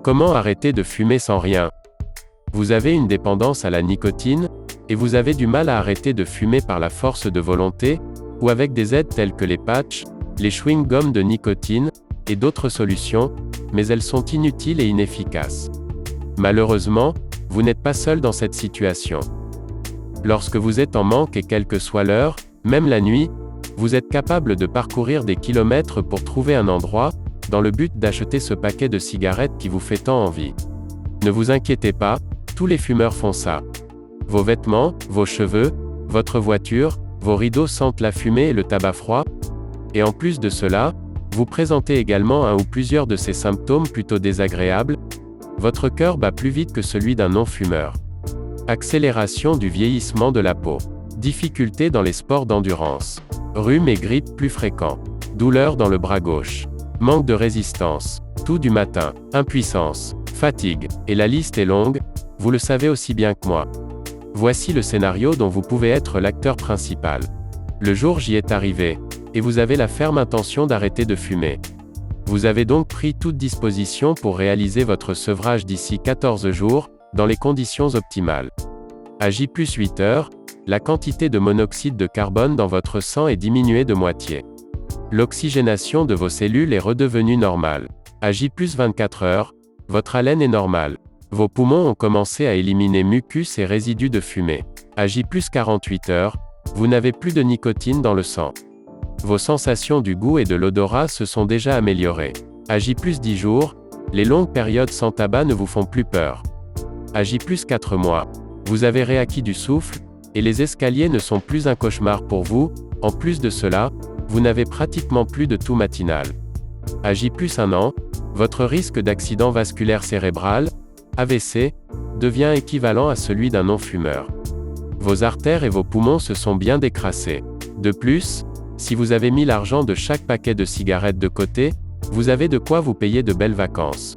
Comment arrêter de fumer sans rien? Vous avez une dépendance à la nicotine, et vous avez du mal à arrêter de fumer par la force de volonté, ou avec des aides telles que les patchs, les chewing-gums de nicotine, et d'autres solutions, mais elles sont inutiles et inefficaces. Malheureusement, vous n'êtes pas seul dans cette situation. Lorsque vous êtes en manque et quelle que soit l'heure, même la nuit, vous êtes capable de parcourir des kilomètres pour trouver un endroit, dans le but d'acheter ce paquet de cigarettes qui vous fait tant envie. Ne vous inquiétez pas, tous les fumeurs font ça. Vos vêtements, vos cheveux, votre voiture, vos rideaux sentent la fumée et le tabac froid. Et en plus de cela, vous présentez également un ou plusieurs de ces symptômes plutôt désagréables. Votre cœur bat plus vite que celui d'un non-fumeur. Accélération du vieillissement de la peau. Difficultés dans les sports d'endurance. Rhume et grippe plus fréquents. Douleurs dans le bras gauche. Manque de résistance. Toux du matin. Impuissance. Fatigue. Et la liste est longue, vous le savez aussi bien que moi. Voici le scénario dont vous pouvez être l'acteur principal. Le jour J est arrivé, et vous avez la ferme intention d'arrêter de fumer. Vous avez donc pris toute disposition pour réaliser votre sevrage d'ici 14 jours, dans les conditions optimales. À J+8 heures, la quantité de monoxyde de carbone dans votre sang est diminuée de moitié. L'oxygénation de vos cellules est redevenue normale. À J+24 heures, votre haleine est normale. Vos poumons ont commencé à éliminer mucus et résidus de fumée. À J+48 heures, vous n'avez plus de nicotine dans le sang. Vos sensations du goût et de l'odorat se sont déjà améliorées. À J+10 jours, les longues périodes sans tabac ne vous font plus peur. À J+4 mois, vous avez réacquis du souffle, et les escaliers ne sont plus un cauchemar pour vous. En plus de cela, vous n'avez pratiquement plus de toux matinal. À J+1 an, votre risque d'accident vasculaire cérébral, AVC, devient équivalent à celui d'un non-fumeur. Vos artères et vos poumons se sont bien décrassés. De plus, si vous avez mis l'argent de chaque paquet de cigarettes de côté, vous avez de quoi vous payer de belles vacances.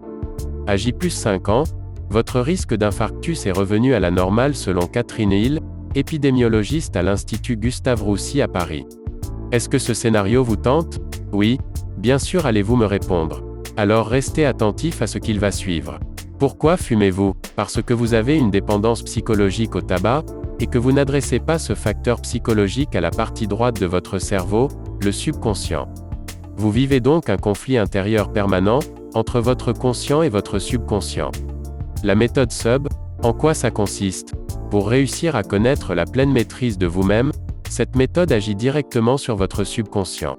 À J+5 ans, votre risque d'infarctus est revenu à la normale selon Catherine Hill, épidémiologiste à l'Institut Gustave-Roussy à Paris. Est-ce que ce scénario vous tente? Oui, bien sûr allez-vous me répondre. Alors restez attentif à ce qu'il va suivre. Pourquoi fumez-vous? Parce que vous avez une dépendance psychologique au tabac, et que vous n'adressez pas ce facteur psychologique à la partie droite de votre cerveau, le subconscient. Vous vivez donc un conflit intérieur permanent, entre votre conscient et votre subconscient. La méthode SUB, en quoi ça consiste? Pour réussir à connaître la pleine maîtrise de vous-même, cette méthode agit directement sur votre subconscient.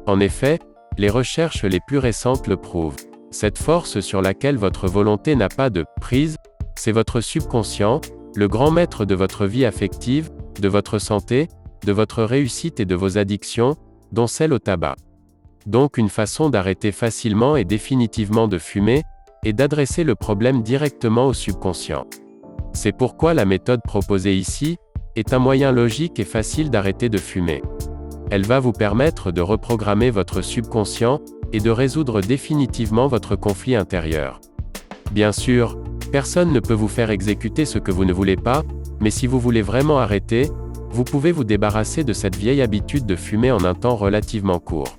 En effet, les recherches les plus récentes le prouvent. Cette force sur laquelle votre volonté n'a pas de prise, c'est votre subconscient, le grand maître de votre vie affective, de votre santé, de votre réussite et de vos addictions, dont celle au tabac. Donc une façon d'arrêter facilement et définitivement de fumer, est d'adresser le problème directement au subconscient. C'est pourquoi la méthode proposée ici, est un moyen logique et facile d'arrêter de fumer. Elle va vous permettre de reprogrammer votre subconscient, et de résoudre définitivement votre conflit intérieur. Bien sûr, personne ne peut vous faire exécuter ce que vous ne voulez pas, mais si vous voulez vraiment arrêter, vous pouvez vous débarrasser de cette vieille habitude de fumer en un temps relativement court.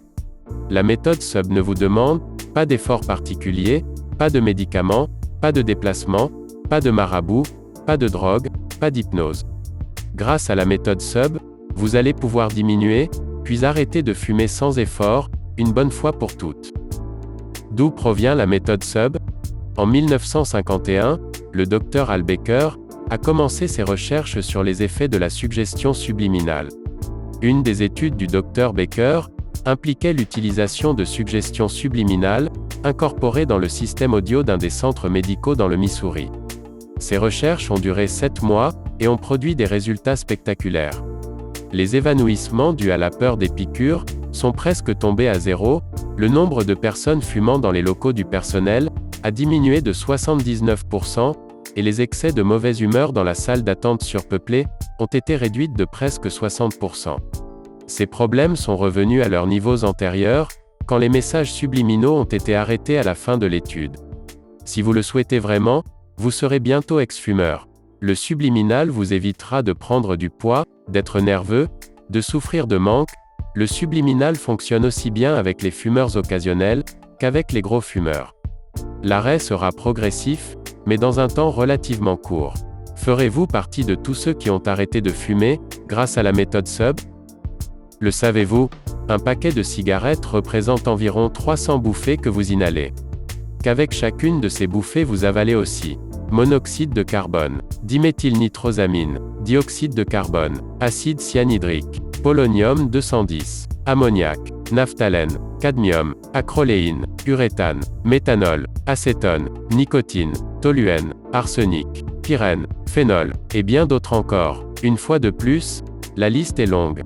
La méthode SUB ne vous demande pas d'effort particulier, pas de médicaments, pas de déplacement, pas de marabout, pas de drogue, pas d'hypnose. Grâce à la méthode SUB, vous allez pouvoir diminuer, puis arrêter de fumer sans effort, une bonne fois pour toutes. D'où provient la méthode SUB? En 1951, le Dr Al Baker a commencé ses recherches sur les effets de la suggestion subliminale. Une des études du Dr Baker impliquait l'utilisation de suggestions subliminales, incorporées dans le système audio d'un des centres médicaux dans le Missouri. Ces recherches ont duré 7 mois, et ont produit des résultats spectaculaires. Les évanouissements dus à la peur des piqûres sont presque tombés à zéro, le nombre de personnes fumant dans les locaux du personnel a diminué de 79%, et les excès de mauvaise humeur dans la salle d'attente surpeuplée ont été réduits de presque 60%. Ces problèmes sont revenus à leurs niveaux antérieurs, quand les messages subliminaux ont été arrêtés à la fin de l'étude. Si vous le souhaitez vraiment, vous serez bientôt ex-fumeur. Le subliminal vous évitera de prendre du poids, d'être nerveux, de souffrir de manque. Le subliminal fonctionne aussi bien avec les fumeurs occasionnels, qu'avec les gros fumeurs. L'arrêt sera progressif, mais dans un temps relativement court. Ferez-vous partie de tous ceux qui ont arrêté de fumer, grâce à la méthode SUB? Le savez-vous? Un paquet de cigarettes représente environ 300 bouffées que vous inhalez. Qu'avec chacune de ces bouffées vous avalez aussi monoxyde de carbone, diméthylnitrosamine, dioxyde de carbone, acide cyanhydrique, polonium 210, ammoniac, naphthalène, cadmium, acroléine, uréthane, méthanol, acétone, nicotine, toluène, arsenic, pyrène, phénol, et bien d'autres encore. Une fois de plus, la liste est longue.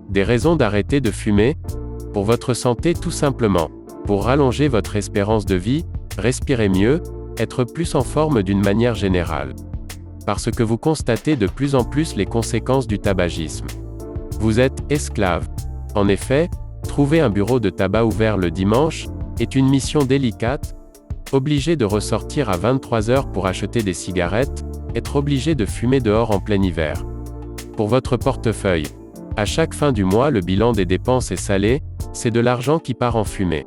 Des raisons d'arrêter de fumer? Pour votre santé tout simplement. Pour rallonger votre espérance de vie, respirer mieux, être plus en forme d'une manière générale. Parce que vous constatez de plus en plus les conséquences du tabagisme. Vous êtes esclave. En effet, trouver un bureau de tabac ouvert le dimanche est une mission délicate. Obligé de ressortir à 23 heures pour acheter des cigarettes, être obligé de fumer dehors en plein hiver. Pour votre portefeuille, à chaque fin du mois le bilan des dépenses est salé, c'est de l'argent qui part en fumée.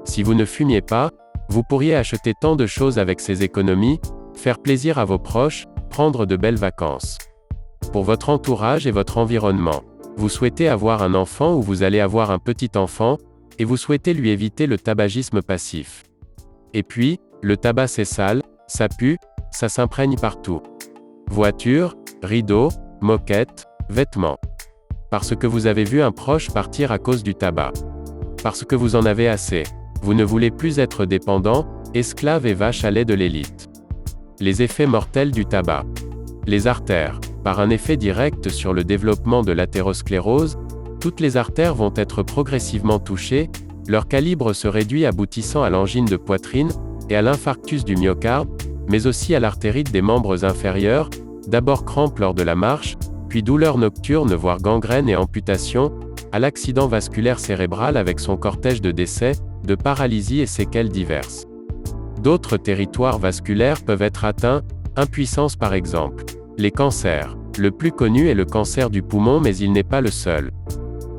Si vous ne fumiez pas, vous pourriez acheter tant de choses avec ces économies, faire plaisir à vos proches, prendre de belles vacances. Pour votre entourage et votre environnement, vous souhaitez avoir un enfant ou vous allez avoir un petit enfant, et vous souhaitez lui éviter le tabagisme passif. Et puis, le tabac c'est sale, ça pue, ça s'imprègne partout. Voiture, rideaux, moquette, vêtements. Parce que vous avez vu un proche partir à cause du tabac. Parce que vous en avez assez. Vous ne voulez plus être dépendant, esclave et vache à lait de l'élite. Les effets mortels du tabac. Les artères. Par un effet direct sur le développement de l'athérosclérose, toutes les artères vont être progressivement touchées, leur calibre se réduit aboutissant à l'angine de poitrine, et à l'infarctus du myocarde, mais aussi à l'artérite des membres inférieurs, d'abord crampes lors de la marche, puis douleurs nocturnes voire gangrène et amputation, à l'accident vasculaire cérébral avec son cortège de décès, de paralysie et séquelles diverses. D'autres territoires vasculaires peuvent être atteints, impuissance par exemple. Les cancers. Le plus connu est le cancer du poumon mais il n'est pas le seul.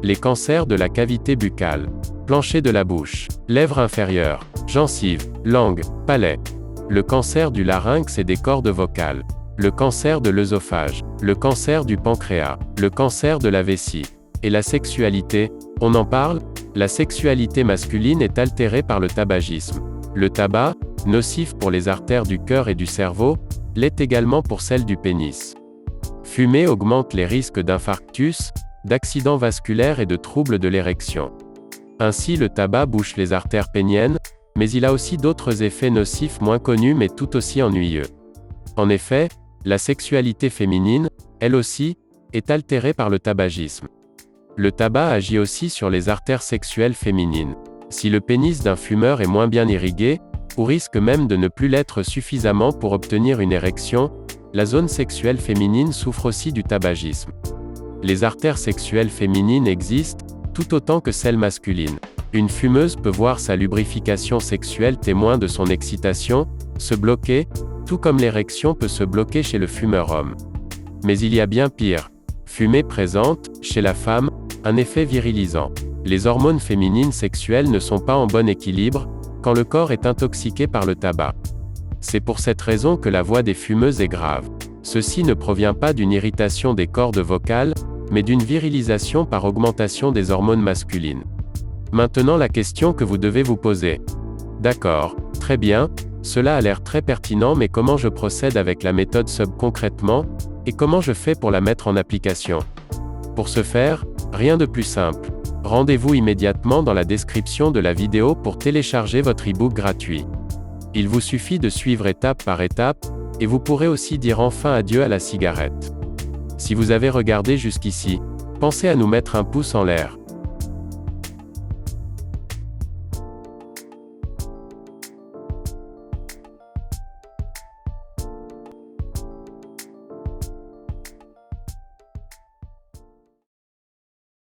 Les cancers de la cavité buccale, plancher de la bouche, lèvres inférieures, gencives, langue, palais. Le cancer du larynx et des cordes vocales. Le cancer de l'œsophage, le cancer du pancréas, le cancer de la vessie. Et la sexualité, on en parle? La sexualité masculine est altérée par le tabagisme. Le tabac, nocif pour les artères du cœur et du cerveau, l'est également pour celles du pénis. Fumer augmente les risques d'infarctus, d'accidents vasculaires et de troubles de l'érection. Ainsi le tabac bouche les artères péniennes, mais il a aussi d'autres effets nocifs moins connus mais tout aussi ennuyeux. En effet, la sexualité féminine, elle aussi, est altérée par le tabagisme. Le tabac agit aussi sur les artères sexuelles féminines. Si le pénis d'un fumeur est moins bien irrigué, ou risque même de ne plus l'être suffisamment pour obtenir une érection, la zone sexuelle féminine souffre aussi du tabagisme. Les artères sexuelles féminines existent, tout autant que celles masculines. Une fumeuse peut voir sa lubrification sexuelle témoin de son excitation, se bloquer, tout comme l'érection peut se bloquer chez le fumeur homme. Mais il y a bien pire. Fumer présente, chez la femme, un effet virilisant. Les hormones féminines sexuelles ne sont pas en bon équilibre, quand le corps est intoxiqué par le tabac. C'est pour cette raison que la voix des fumeuses est grave. Ceci ne provient pas d'une irritation des cordes vocales, mais d'une virilisation par augmentation des hormones masculines. Maintenant la question que vous devez vous poser. D'accord, très bien, cela a l'air très pertinent mais comment je procède avec la méthode SUB concrètement, et comment je fais pour la mettre en application? Pour ce faire, rien de plus simple. Rendez-vous immédiatement dans la description de la vidéo pour télécharger votre e-book gratuit. Il vous suffit de suivre étape par étape, et vous pourrez aussi dire enfin adieu à la cigarette. Si vous avez regardé jusqu'ici, pensez à nous mettre un pouce en l'air.